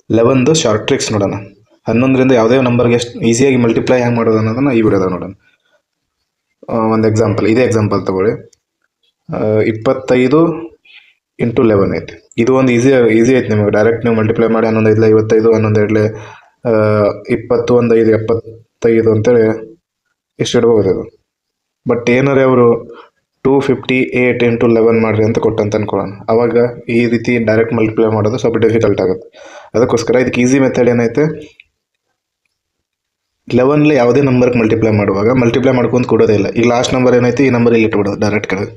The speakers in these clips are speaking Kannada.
11ದು ಶಾರ್ಟ್ ಟ್ರಿಕ್ಸ್ ನೋಡೋಣ. 11ರಿಂದ ಯಾವುದೇ ನಂಬರ್ಗೆ ಎಷ್ಟು ಈಸಿಯಾಗಿ ಮಲ್ಟಿಪ್ಲೈ ಹೆಂಗೆ ಮಾಡೋದು ಅನ್ನೋದನ್ನು ಈ ವಿಡಿಯೋದಾಗ ನೋಡೋಣ. ಒಂದು ಎಕ್ಸಾಂಪಲ್, ಇದೇ ಎಕ್ಸಾಂಪಲ್ ತಗೊಳ್ಳಿ. 25 ಇಂಟು 11 ಐತಿ. ಇದು ಒಂದು ಈಸಿ ಐತಿ ನಿಮಗೆ. ಡೈರೆಕ್ಟ್ ನೀವು ಮಲ್ಟಿಪ್ಲೈ ಮಾಡಿ 11 5 55, 11 2 20, 1 5 75 ಅಂತೇಳಿ ಇಷ್ಟು ಇಡ್ಬೋದು ಅದು. ಬಟ್ ಏನಾರೇ ಅವರು 258 ಇಂಟು 11 ಮಾಡಿರಿ ಅಂತ ಕೊಟ್ಟಂತ ಅನ್ಕೊಳ್ಳೋಣ. ಅವಾಗ ಈ ರೀತಿ ಡೈರೆಕ್ಟ್ ಮಲ್ಟಿಪ್ಲೈ ಮಾಡೋದು ಸ್ವಲ್ಪ ಡಿಫಿಕಲ್ಟ್ ಆಗುತ್ತೆ. ಅದಕ್ಕೋಸ್ಕರ ಇದಕ್ಕೆ ಈಸಿ ಮೆಥಡ್ ಏನೈತೆ, 11 ಯಾವುದೇ ನಂಬರ್ಗೆ ಮಲ್ಟಿಪ್ಲೈ ಮಾಡುವಾಗ ಮಲ್ಟಿಪ್ಲೈ ಮಾಡ್ಕೊಂಡು ಕೊಡೋದೇ ಇಲ್ಲ. ಈಗ ಲಾಸ್ಟ್ ನಂಬರ್ ಏನೈತಿ, ಈ ನಂಬರ್ ಇಲ್ಲಿ ಇಟ್ಬಿಡೋದು ಡೈರೆಕ್ಟ್ ಕೆಳಗೆ.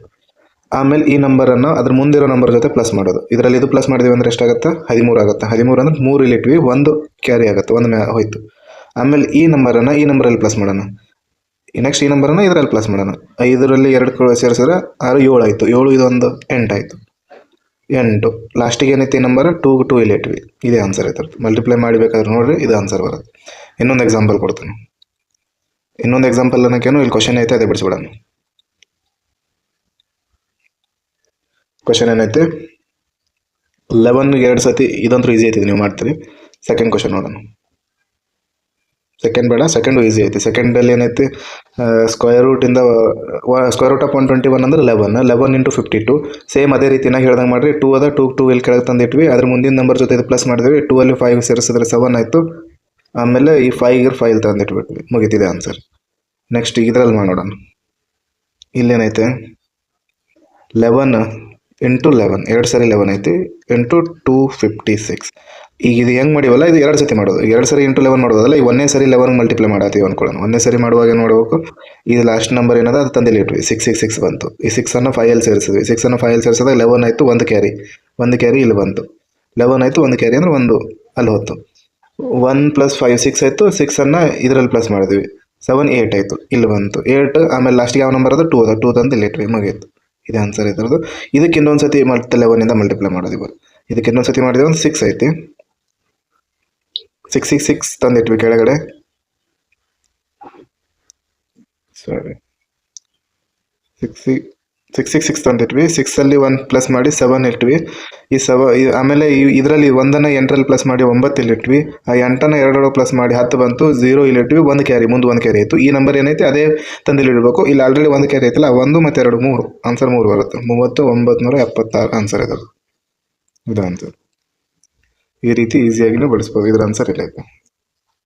ಆಮೇಲೆ ಈ ನಂಬರನ್ನು ಅದ್ರ ಮುಂದಿರೋ ನಂಬರ್ ಜೊತೆ ಪ್ಲಸ್ ಮಾಡೋದು. ಇದರಲ್ಲಿ ಇದು ಪ್ಲಸ್ ಮಾಡಿದೀವಿ ಅಂದರೆ ಎಷ್ಟಾಗುತ್ತೆ, 13 ಆಗುತ್ತೆ. 13 ಅಂದ್ರೆ 3 ಇಲ್ಲಿ ಇಟ್ವಿ, 1 ಕ್ಯಾರಿ ಆಗುತ್ತೆ, 1 ಹೋಯ್ತು. ಆಮೇಲೆ ಈ ನಂಬರನ್ನು ಈ ನಂಬರಲ್ಲಿ ಪ್ಲಸ್ ಮಾಡೋಣ. ನೆಕ್ಸ್ಟ್ ಈ ನಂಬರನ್ನು ಇದರಲ್ಲಿ ಪ್ಲಸ್ ಮಾಡೋಣ. 5ರಲ್ಲಿ 2 ಸೇರಿಸಿದ್ರೆ 6 7 ಆಯಿತು. 7 ಇದೊಂದು 8 ಆಯಿತು. 8 ಲಾಸ್ಟಿಗೆ ಏನೈತಿ ಈ ನಂಬರ್ 2 ಇಲ್ಲಿ ಇಟ್ವಿ. ಇದೇ ಆನ್ಸರ್ ಐತರ್ದು. ಮಲ್ಟಿಪ್ಲೈ ಮಾಡಬೇಕಾದ್ರೆ ನೋಡ್ರಿ, ಇದು ಆನ್ಸರ್ ಬರುತ್ತೆ. ಇನ್ನೊಂದು ಎಕ್ಸಾಂಪಲ್ ಕೊಡ್ತೀನಿ. ಇನ್ನೊಂದು ಎಕ್ಸಾಂಪಲ್ ಅನ್ನೋಕ್ಕೇನು ಇಲ್ಲಿ ಕ್ವಶನ್ ಐತೆ, ಅದೇ ಬಿಡಿಸ್ಬಿಡೋಣ. ಕ್ವಶನ್ ಏನೈತೆ, 11ಗೆ 2 ಸತಿ, ಇದಂತೂ ಈಸಿ ಐತಿ, ನೀವು ಮಾಡ್ತೀರಿ. ಸೆಕೆಂಡ್ ಕ್ವಶನ್ ನೋಡೋಣ. ಸೆಕೆಂಡ್ ಬೇಡ, ಸೆಕೆಂಡು ಈಸಿ ಐತಿ. ಸೆಕೆಂಡಲ್ಲಿ ಏನೈತಿ, ಸ್ಕ್ವೇರ್ ರೂಟ್ ಆಫ್ 121 ಅಂದ್ರೆ 11 ಇಂಟು 52. ಸೇಮ್ ಅದೇ ರೀತಿನ ಹೇಳ್ದಂಗೆ ಮಾಡಿರಿ. 2 ಅದ, 2 ಇಲ್ಲಿ ಕೆಳಗೆ ತಂದಿಟ್ವಿ. ಅದ್ರ ಮುಂದಿನ ನಂಬರ್ ಜೊತೆ ಇದು ಪ್ಲಸ್ ಮಾಡಿದ್ವಿ. 2 ಅಲ್ಲಿ 5 ಸೇರಿಸಿದ್ರೆ 7 ಆಯಿತು. ಆಮೇಲೆ ಈ 5ಗೆ 5 ತಂದಿಟ್ಬಿಟ್ವಿ, ಮುಗಿತಿದೆ ಆನ್ಸರ್. ನೆಕ್ಸ್ಟ್ ಇದರಲ್ಲಿ ಮಾಡೋಣ. ಇಲ್ಲೇನೈತೆ, 11 ಇಂಟು 11, 2 ಸರಿ 11 ಐತಿ, ಇಂಟು 256. ಈಗ ಇದು ಹೆಂಗೆ ಮಾಡಿವಲ್ಲ, ಇದು 2 ಸತಿ ಮಾಡೋದು. 2 ಸರಿ ಇಂಟು 11 ಮಾಡೋದಲ್ಲ, ಈ 1ನೇ ಸರಿ 11 ಮಲ್ಟಿಪ್ಲೈ ಮಾಡತ್ತೀವಿ ಅನ್ಕೊಳ್ಳೋಣ. 1ನೇ ಸರಿ ಮಾಡುವಾಗ ಏನು ಮಾಡಬೇಕು, ಇದು ಲಾಸ್ಟ್ ನಂಬರ್ ಏನದ ಅದು ತಂದಿಲ್ಲಿ ಇಟ್ವಿ. 666 ಬಂತು. ಈ 6ಅನ್ನು 5ಅಲ್ಲಿ ಸೇರಿಸಿದ್ವಿ. 6ಅನ್ನು 5ಅಲ್ಲಿ ಸೇರಿಸಿದಾಗ 11 ಆಯಿತು, 1 ಕ್ಯಾರಿ ಇಲ್ಲಿ ಬಂತು. 11 ಆಯಿತು, 1 ಕ್ಯಾರಿ ಅಂದ್ರೆ 1 ಅಲ್ಲಿ ಹೋಯ್ತು. 1 + 5 6 ಆಯಿತು. 6ಅನ್ನು ಇದರಲ್ಲಿ ಪ್ಲಸ್ ಮಾಡಿದ್ವಿ. 7 8 ಆಯಿತು, ಇಲ್ಲಿ ಬಂತು 8. ಆಮೇಲೆ ಲಾಸ್ಟಿಗೆ ಯಾವ ನಂಬರ್ ಅದ, 2 ಅದ, 2 ತಂದು ಇಲ್ಲಿ ಇಟ್ವಿ, ಮುಗೀತು. ಇದೇ ಆನ್ಸರ್ ಇದ್ರದ್ದು. ಇದಕ್ಕೆ ಇನ್ನೊಂದು ಸತಿ ಮತ್ತೆ 11ಇಂದ ಮಲ್ಟಿಪ್ಲೈ ಮಾಡೋದು. ಇವಾಗ ಇದಕ್ಕೆ ಇನ್ನೊಂದು ಸತಿ ಮಾಡಿದ್ರೆ ಒಂದು 6 ಐತಿ. 666 ತಂದಿಟ್ವಿ ಕೆಳಗಡೆ. ಸಾರಿ, 666 ತಂದಿಟ್ವಿ. 6ಅಲ್ಲಿ 1 ಪ್ಲಸ್ ಮಾಡಿ 7 ಇಟ್ವಿ. ಈ 7 ಆಮೇಲೆ ಇದರಲ್ಲಿ 1ಅನ್ನು 8ರಲ್ಲಿ ಪ್ಲಸ್ ಮಾಡಿ 9 ಇಲ್ಲಿ ಇಟ್ವಿ. ಆ 8ಅನ್ನು 2 ಪ್ಲಸ್ ಮಾಡಿ 10 ಬಂತು. 0 ಇಲ್ಲಿ ಇಟ್ವಿ, 1 ಕ್ಯಾರಿ, ಮುಂದೆ 1 ಕ್ಯಾರಿ ಆಯಿತು. ಈ ನಂಬರ್ ಏನೈತೆ ಅದೇ ತಂದಿಲ್ಲಿ ಇಡಬೇಕು. ಇಲ್ಲಿ ಆಲ್ರೆಡಿ 1 ಕ್ಯಾರಿ ಐತಲ್ಲ, 1 ಮತ್ತು 2 3, ಆನ್ಸರ್ 3 ಬರುತ್ತೆ. 30,976 ಆನ್ಸರ್ ಇದೆ. ಇದು ಆನ್ಸರ್. ಈ ರೀತಿ ಈಸಿಯಾಗಿನೂ ಬಳಸ್ಬೋದು. ಇದ್ರ ಆನ್ಸರ್ ಇಲ್ಲ ಐತೆ.